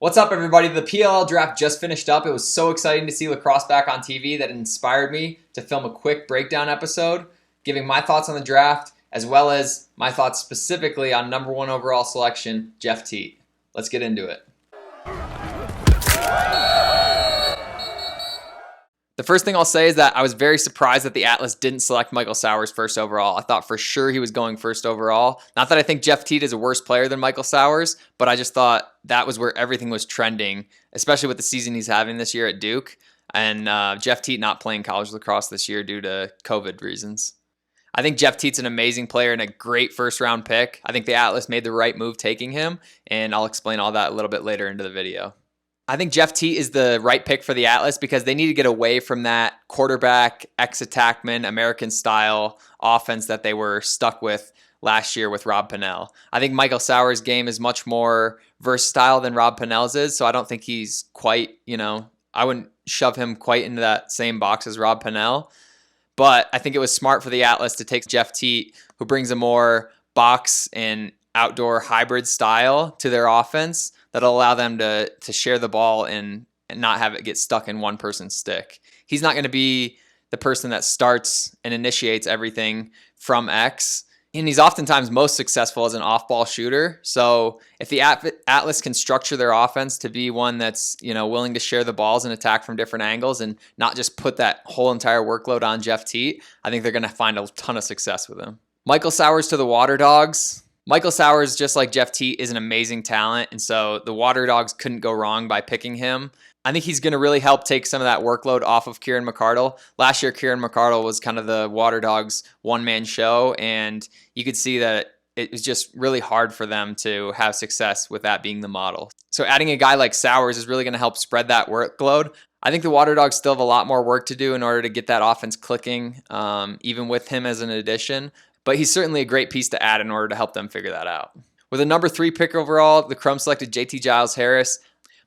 What's up, everybody? The PLL draft just finished up. It was so exciting to see lacrosse back on TV that it inspired me to film a quick breakdown episode, giving my thoughts on the draft, as well as my thoughts specifically on number 1 overall selection, Jeff Teat. Let's get into it. The first thing I'll say is that I was very surprised that the Atlas didn't select Michael Sowers first overall. I thought for sure he was going first overall. Not that I think Jeff Teat is a worse player than Michael Sowers, but I just thought that was where everything was trending, especially with the season he's having this year at Duke, and Jeff Teat not playing college lacrosse this year due to COVID reasons. I think Jeff Teat's an amazing player and a great first-round pick. I think the Atlas made the right move taking him, and I'll explain all that a little bit later into the video. I think Jeff Teat is the right pick for the Atlas because they need to get away from that quarterback, ex-attackman, American-style offense that they were stuck with last year with Rob Pennell. I think Michael Sowers' game is much more versatile than Rob Pennell's is, so I don't think he's quite, I wouldn't shove him quite into that same box as Rob Pennell. But I think it was smart for the Atlas to take Jeff Teat, who brings a more box and outdoor hybrid style to their offense that'll allow them to share the ball and not have it get stuck in one person's stick. He's not going to be the person that starts and initiates everything from X, and he's oftentimes most successful as an off-ball shooter. So if the Atlas can structure their offense to be one that's willing to share the balls and attack from different angles and not just put that whole entire workload on Jeff Teat, I think they're going to find a ton of success with him. Michael Sowers to the Water Dogs. Michael Sowers, just like Jeff Teat, is an amazing talent, and so the Water Dogs couldn't go wrong by picking him. I think he's going to really help take some of that workload off of Kieran McArdle. Last year, Kieran McArdle was kind of the Water Dogs one-man show, and you could see that it was just really hard for them to have success with that being the model. So adding a guy like Sowers is really going to help spread that workload. I think the Water Dogs still have a lot more work to do in order to get that offense clicking, even with him as an addition. But he's certainly a great piece to add in order to help them figure that out. With a number 3 pick overall, the Chrome selected JT Giles Harris.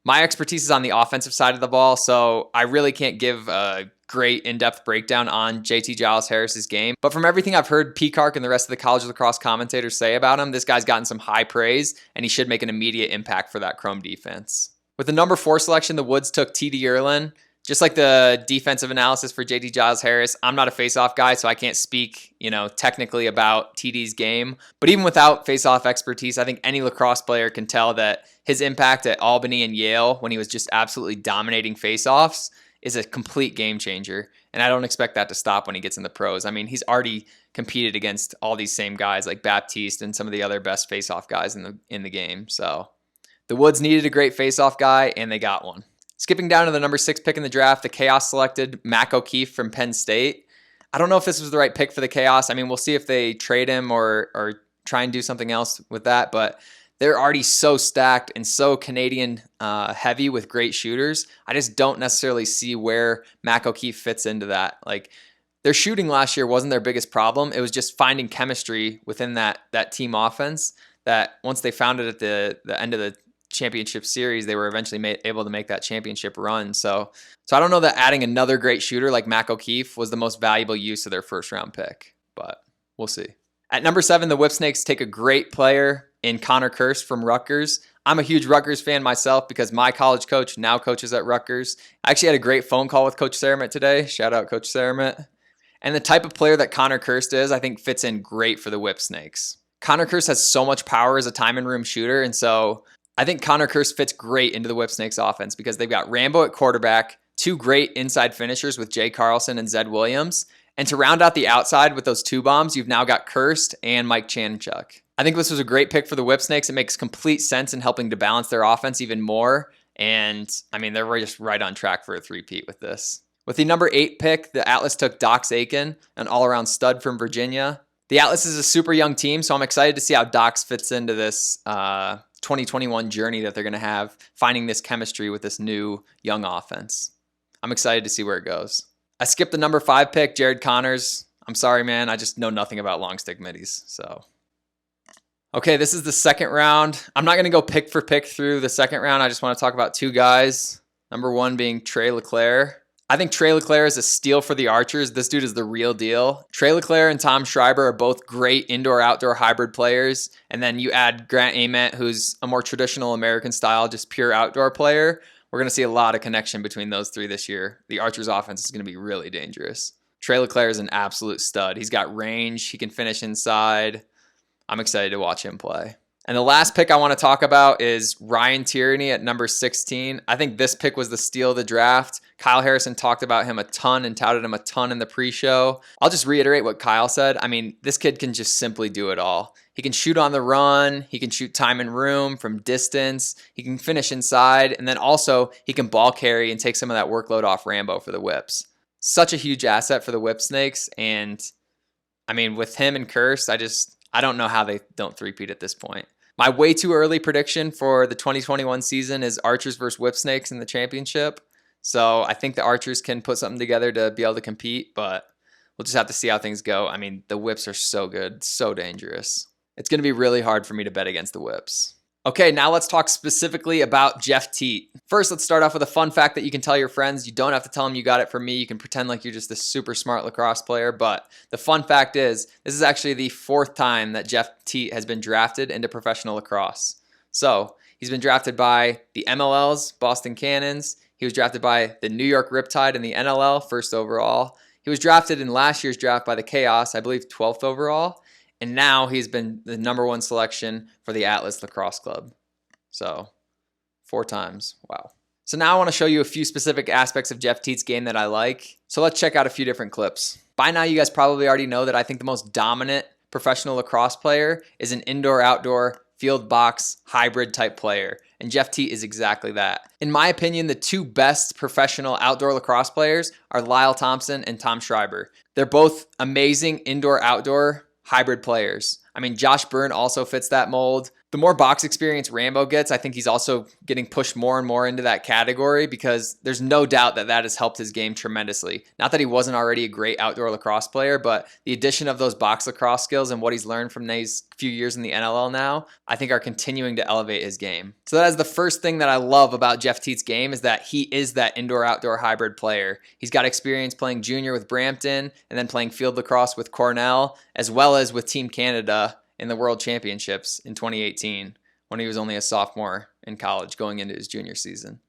My expertise is on the offensive side of the ball, so I really can't give a great in-depth breakdown on JT Giles Harris's game. But from everything I've heard Peacock and the rest of the college lacrosse commentators say about him, this guy's gotten some high praise, and he should make an immediate impact for that Chrome defense. With the number 4 selection, the Woods took T.D. Erlin. Just like the defensive analysis for JT Giles Harris, I'm not a face-off guy, so I can't speak, technically about TD's game. But even without face-off expertise, I think any lacrosse player can tell that his impact at Albany and Yale, when he was just absolutely dominating face-offs, is a complete game changer. And I don't expect that to stop when he gets in the pros. I mean, he's already competed against all these same guys like Baptiste and some of the other best face-off guys in the game. So the Woods needed a great face-off guy, and they got one. Skipping down to the number 6 pick in the draft, the Chaos selected Mac O'Keefe from Penn State. I don't know if this was the right pick for the Chaos. I mean, we'll see if they trade him or try and do something else with that, but they're already so stacked and so Canadian heavy with great shooters. I just don't necessarily see where Mac O'Keefe fits into that. Like, their shooting last year wasn't their biggest problem. It was just finding chemistry within that team offense that once they found it at the end of the championship series, they were eventually able to make that championship run. So I don't know that adding another great shooter like Mac O'Keefe was the most valuable use of their first round pick, but we'll see. At number 7, the Whipsnakes take a great player in Connor Kirst from Rutgers. I'm a huge Rutgers fan myself because my college coach now coaches at Rutgers. I actually had a great phone call with Coach Saramit today. Shout out Coach Saramit. And the type of player that Connor Kirst is, I think fits in great for the Whipsnakes. Connor Kirst has so much power as a time and room shooter, and so I think Connor Kirst fits great into the Whipsnakes offense because they've got Rambo at quarterback, 2 great inside finishers with Jay Carlson and Zed Williams, and to round out the outside with those 2 bombs, you've now got Kirst and Mike Chanchuk. I think this was a great pick for the Whipsnakes. It makes complete sense in helping to balance their offense even more, and I mean, they're just right on track for a three-peat with this. With the number 8 pick, the Atlas took Dox Aiken, an all-around stud from Virginia. The Atlas is a super young team, so I'm excited to see how Dox fits into this 2021 journey that they're going to have, finding this chemistry with this new young offense. I'm excited to see where it goes. I skipped the number 5 pick, Jared Connors. I'm sorry, man. I just know nothing about long stick middies. So, okay, this is the second round. I'm not going to go pick for pick through the second round. I just want to talk about 2 guys. Number 1 being Trey LeClaire. I think Trey LeClaire is a steal for the Archers. This dude is the real deal. Trey LeClaire and Tom Schreiber are both great indoor-outdoor hybrid players. And then you add Grant Ament, who's a more traditional American style, just pure outdoor player. We're going to see a lot of connection between those three this year. The Archers offense is going to be really dangerous. Trey LeClaire is an absolute stud. He's got range. He can finish inside. I'm excited to watch him play. And the last pick I want to talk about is Ryan Tierney at number 16. I think this pick was the steal of the draft. Kyle Harrison talked about him a ton and touted him a ton in the pre-show. I'll just reiterate what Kyle said. I mean, this kid can just simply do it all. He can shoot on the run. He can shoot time and room from distance. He can finish inside. And then also he can ball carry and take some of that workload off Rambo for the Whips. Such a huge asset for the Whip Snakes. And I mean, with him and Curse, I don't know how they don't three-peat at this point. My way too early prediction for the 2021 season is Archers versus Whip Snakes in the championship. So I think the Archers can put something together to be able to compete, but we'll just have to see how things go. I mean, the Whips are so good, so dangerous. It's going to be really hard for me to bet against the Whips. Okay, now let's talk specifically about Jeff Teat. First, let's start off with a fun fact that you can tell your friends. You don't have to tell them you got it from me. You can pretend like you're just this super smart lacrosse player. But the fun fact is, this is actually the 4th time that Jeff Teat has been drafted into professional lacrosse. So he's been drafted by the MLL's Boston Cannons. He was drafted by the New York Riptide in the NLL, 1st overall. He was drafted in last year's draft by the Chaos, I believe 12th overall. And now he's been the number 1 selection for the Atlas Lacrosse Club. So 4 times. Wow. So now I want to show you a few specific aspects of Jeff Teat's game that I like. So let's check out a few different clips. By now you guys probably already know that I think the most dominant professional lacrosse player is an indoor-outdoor field box hybrid type player. And Jeff Teat is exactly that. In my opinion, the 2 best professional outdoor lacrosse players are Lyle Thompson and Tom Schreiber. They're both amazing indoor-outdoor hybrid players. I mean, Josh Byrne also fits that mold. The more box experience Rambo gets, I think he's also getting pushed more and more into that category because there's no doubt that that has helped his game tremendously. Not that he wasn't already a great outdoor lacrosse player, but the addition of those box lacrosse skills and what he's learned from these few years in the NLL now, I think are continuing to elevate his game. So that is the first thing that I love about Jeff Teat's game is that he is that indoor-outdoor hybrid player. He's got experience playing junior with Brampton and then playing field lacrosse with Cornell, as well as with Team Canada in the World Championships in 2018 when he was only a sophomore in college going into his junior season.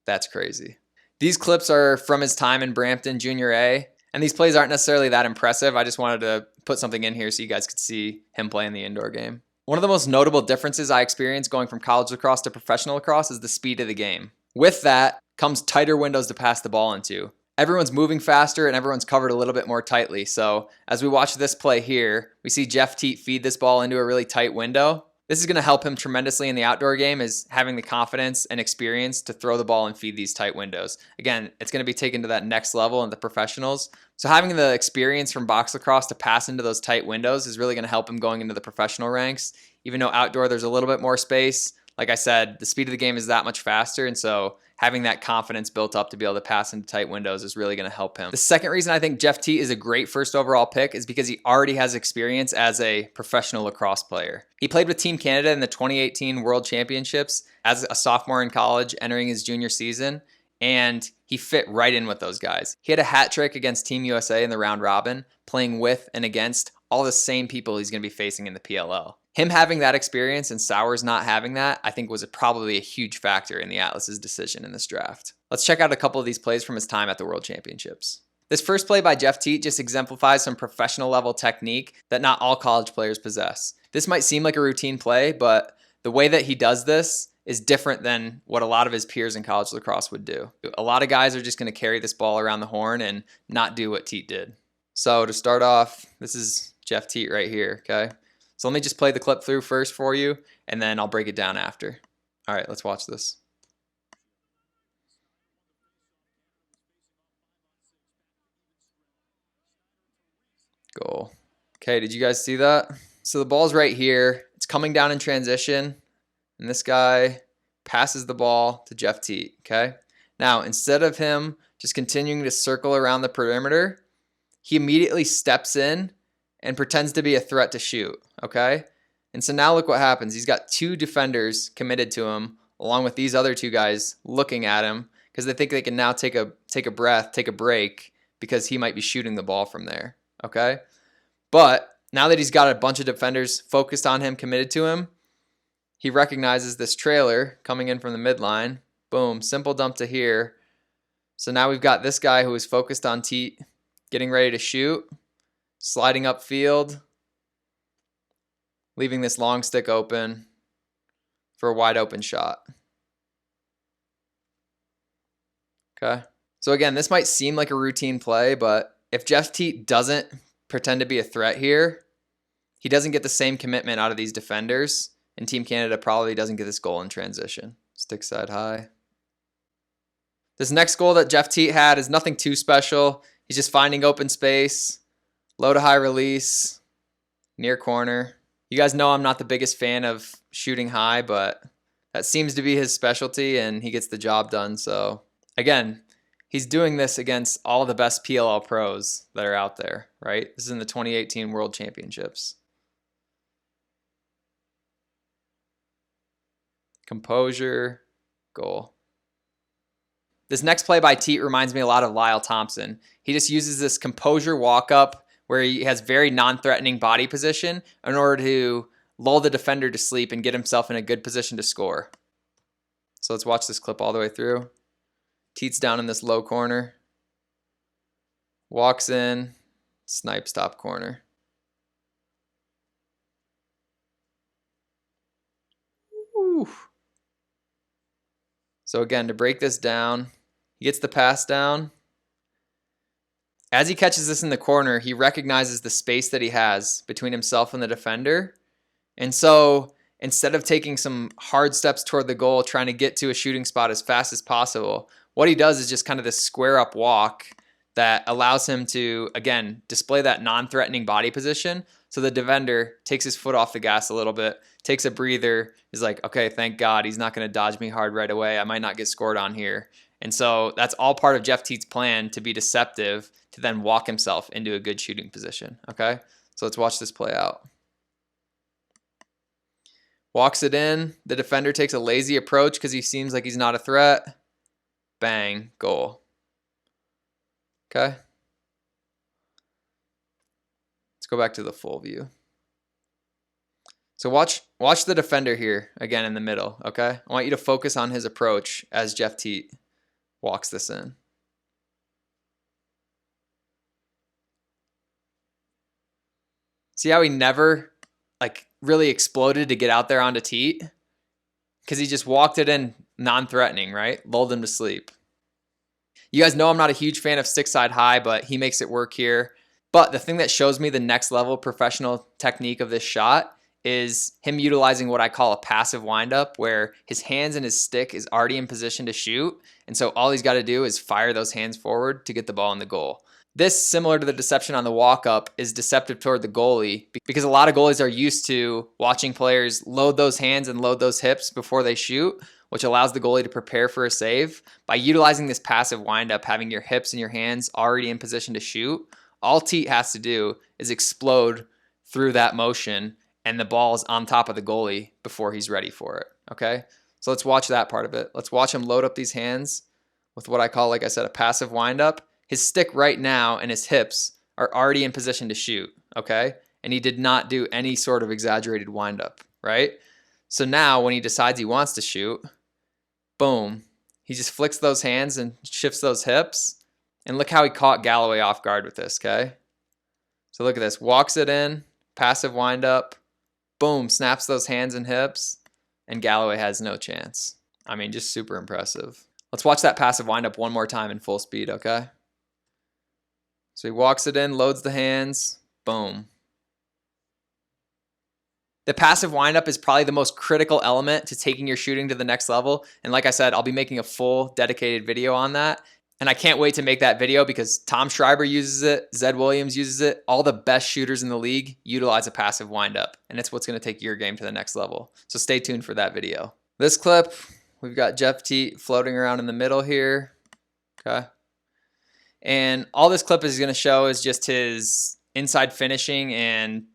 That's crazy. These clips are from his time in Brampton Junior A, and these plays aren't necessarily that impressive. I just wanted to put something in here so you guys could see him play in the indoor game. One of the most notable differences I experienced going from college lacrosse to professional lacrosse is the speed of the game. With that comes tighter windows to pass the ball into. Everyone's moving faster and everyone's covered a little bit more tightly. So as we watch this play here, we see Jeff Teat feed this ball into a really tight window. This is going to help him tremendously in the outdoor game, is having the confidence and experience to throw the ball and feed these tight windows. Again, it's going to be taken to that next level in the professionals. So having the experience from box lacrosse to pass into those tight windows is really going to help him going into the professional ranks. Even though outdoor there's a little bit more space, like I said, the speed of the game is that much faster, and so having that confidence built up to be able to pass into tight windows is really going to help him. The second reason I think Jeff Teat is a great 1st overall pick is because he already has experience as a professional lacrosse player. He played with Team Canada in the 2018 World Championships as a sophomore in college entering his junior season, and he fit right in with those guys. He had a hat trick against Team USA in the round robin, playing with and against all the same people he's going to be facing in the PLL. Him having that experience and Sowers not having that, I think was probably a huge factor in the Atlas's decision in this draft. Let's check out a couple of these plays from his time at the World Championships. This first play by Jeff Teat just exemplifies some professional level technique that not all college players possess. This might seem like a routine play, but the way that he does this is different than what a lot of his peers in college lacrosse would do. A lot of guys are just going to carry this ball around the horn and not do what Teat did. So to start off, this is Jeff Teat right here, okay? So let me just play the clip through first for you, and then I'll break it down after. All right, let's watch this. Goal. Okay, did you guys see that? So the ball's right here. It's coming down in transition, and this guy passes the ball to Jeff Teat, okay? Now, instead of him just continuing to circle around the perimeter, he immediately steps in and pretends to be a threat to shoot, okay? And so now look what happens. He's got 2 defenders committed to him, along with these other 2 guys looking at him, because they think they can now take a breath, take a break, because he might be shooting the ball from there, okay? But now that he's got a bunch of defenders focused on him, committed to him, he recognizes this trailer coming in from the midline. Boom, simple dump to here. So now we've got this guy who is focused on Teat, getting ready to shoot, sliding upfield, leaving this long stick open for a wide open shot. Okay. So again, this might seem like a routine play, but if Jeff Teat doesn't pretend to be a threat here, he doesn't get the same commitment out of these defenders, and Team Canada probably doesn't get this goal in transition. Stick side high. This next goal that Jeff Teat had is nothing too special. He's just finding open space, low to high release, near corner. You guys know I'm not the biggest fan of shooting high, but that seems to be his specialty, and he gets the job done. So again, he's doing this against all the best PLL pros that are out there, right? This is in the 2018 World Championships. Composure, goal. This next play by Teat reminds me a lot of Lyle Thompson. He just uses this composure walk up where he has very non-threatening body position in order to lull the defender to sleep and get himself in a good position to score. So let's watch this clip all the way through. Teat's down in this low corner. Walks in, snipes top corner. Woo. So again, to break this down, he gets the pass down. As he catches this in the corner, he recognizes the space that he has between himself and the defender. And so instead of taking some hard steps toward the goal, trying to get to a shooting spot as fast as possible, what he does is just kind of this square up walk that allows him to, again, display that non-threatening body position. So the defender takes his foot off the gas a little bit, takes a breather, is like, okay, thank God he's not going to dodge me hard right away. I might not get scored on here. And so that's all part of Jeff Teat's plan to be deceptive, to then walk himself into a good shooting position, okay? So let's watch this play out. Walks it in. The defender takes a lazy approach because he seems like he's not a threat. Bang, goal. Okay? Let's go back to the full view. So watch the defender here, again in the middle, okay? I want you to focus on his approach as Jeff Teat walks this in. See how he never really exploded to get out there onto Teat? Because he just walked it in non-threatening, right? Lulled him to sleep. You guys know I'm not a huge fan of stick side high, but he makes it work here. But the thing that shows me the next level professional technique of this shot is him utilizing what I call a passive windup, where his hands and his stick is already in position to shoot. And so all he's got to do is fire those hands forward to get the ball in the goal. This, similar to the deception on the walk-up, is deceptive toward the goalie because a lot of goalies are used to watching players load those hands and load those hips before they shoot, which allows the goalie to prepare for a save. By utilizing this passive windup, having your hips and your hands already in position to shoot, all Teat has to do is explode through that motion and the ball is on top of the goalie before he's ready for it, okay? So let's watch that part of it. Let's watch him load up these hands with what I call, like I said, a passive windup. His stick right now and his hips are already in position to shoot, okay? And he did not do any sort of exaggerated windup, right? So now when he decides he wants to shoot, boom, he just flicks those hands and shifts those hips. And look how he caught Galloway off guard with this, okay? So look at this. Walks it in, passive windup, boom, snaps those hands and hips, and Galloway has no chance. I mean, just super impressive. Let's watch that passive windup one more time in full speed, okay? So he walks it in, loads the hands, boom. The passive windup is probably the most critical element to taking your shooting to the next level. And like I said, I'll be making a full dedicated video on that. And I can't wait to make that video because Tom Schreiber uses it, Zed Williams uses it. All the best shooters in the league utilize a passive windup. And it's what's going to take your game to the next level. So stay tuned for that video. This clip, we've got Jeff Teat floating around in the middle here. Okay. And all this clip is going to show is just his inside finishing and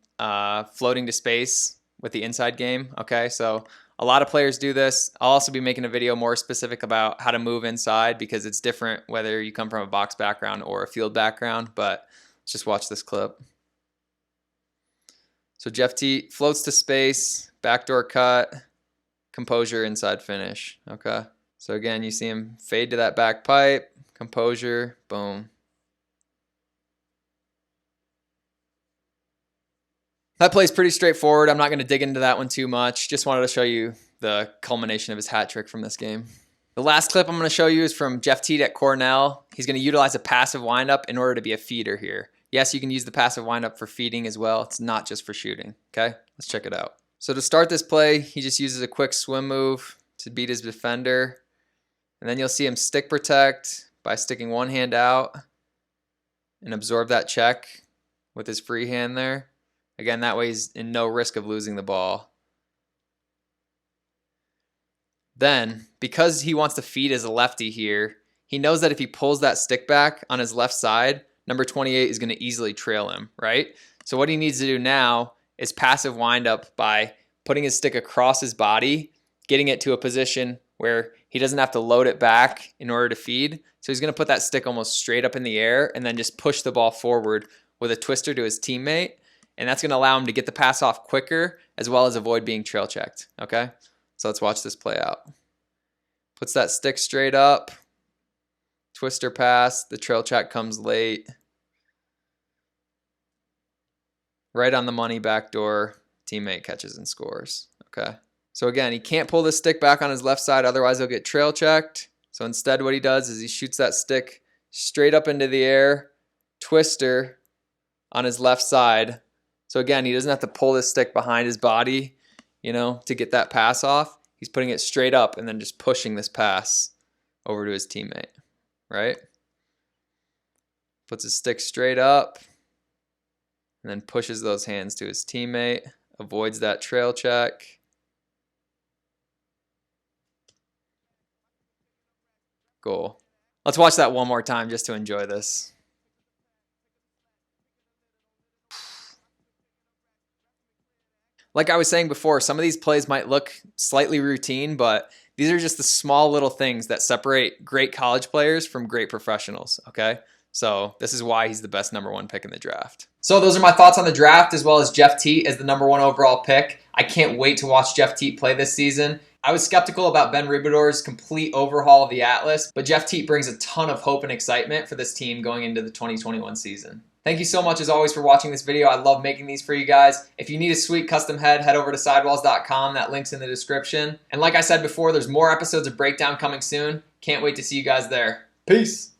floating to space with the inside game. Okay, so A lot of players do this. I'll also be making a video more specific about how to move inside because it's different whether you come from a box background or a field background, but let's just watch this clip. So Jeff Teat floats to space, backdoor cut, composure, inside finish. Okay. So again, you see him fade to that back pipe, composure, boom. That play's pretty straightforward. I'm not going to dig into that one too much. Just wanted to show you the culmination of his hat trick from this game. The last clip I'm going to show you is from Jeff Teat at Cornell. He's going to utilize a passive windup in order to be a feeder here. Yes, you can use the passive windup for feeding as well. It's not just for shooting. Okay, let's check it out. So to start this play, he just uses a quick swim move to beat his defender. And then you'll see him stick protect by sticking one hand out and absorb that check with his free hand there. Again, that way he's in no risk of losing the ball. Then, because he wants to feed as a lefty here, he knows that if he pulls that stick back on his left side, number 28 is going to easily trail him, right? So what he needs to do now is passive wind up by putting his stick across his body, getting it to a position where he doesn't have to load it back in order to feed. So he's going to put that stick almost straight up in the air and then just push the ball forward with a twister to his teammate. And that's going to allow him to get the pass off quicker as well as avoid being trail checked. Okay, so let's watch this play out. Puts that stick straight up, twister pass, the trail check comes late. Right on the money backdoor, teammate catches and scores. Okay, so again, he can't pull the stick back on his left side, otherwise he'll get trail checked. So instead what he does is he shoots that stick straight up into the air, twister on his left side. So again, he doesn't have to pull this stick behind his body, to get that pass off. He's putting it straight up and then just pushing this pass over to his teammate, right? Puts his stick straight up and then pushes those hands to his teammate, avoids that trail check. Goal. Let's watch that one more time just to enjoy this. Like I was saying before, some of these plays might look slightly routine, but these are just the small little things that separate great college players from great professionals, okay? So this is why he's the best #1 pick in the draft. So those are my thoughts on the draft, as well as Jeff Teat as the #1 overall pick. I can't wait to watch Jeff Teat play this season. I was skeptical about Ben Ribador's complete overhaul of the Atlas, but Jeff Teat brings a ton of hope and excitement for this team going into the 2021 season. Thank you so much, as always, for watching this video. I love making these for you guys. If you need a sweet custom head, head over to sidewalls.com. That link's in the description. And like I said before, there's more episodes of Breakdown coming soon. Can't wait to see you guys there. Peace.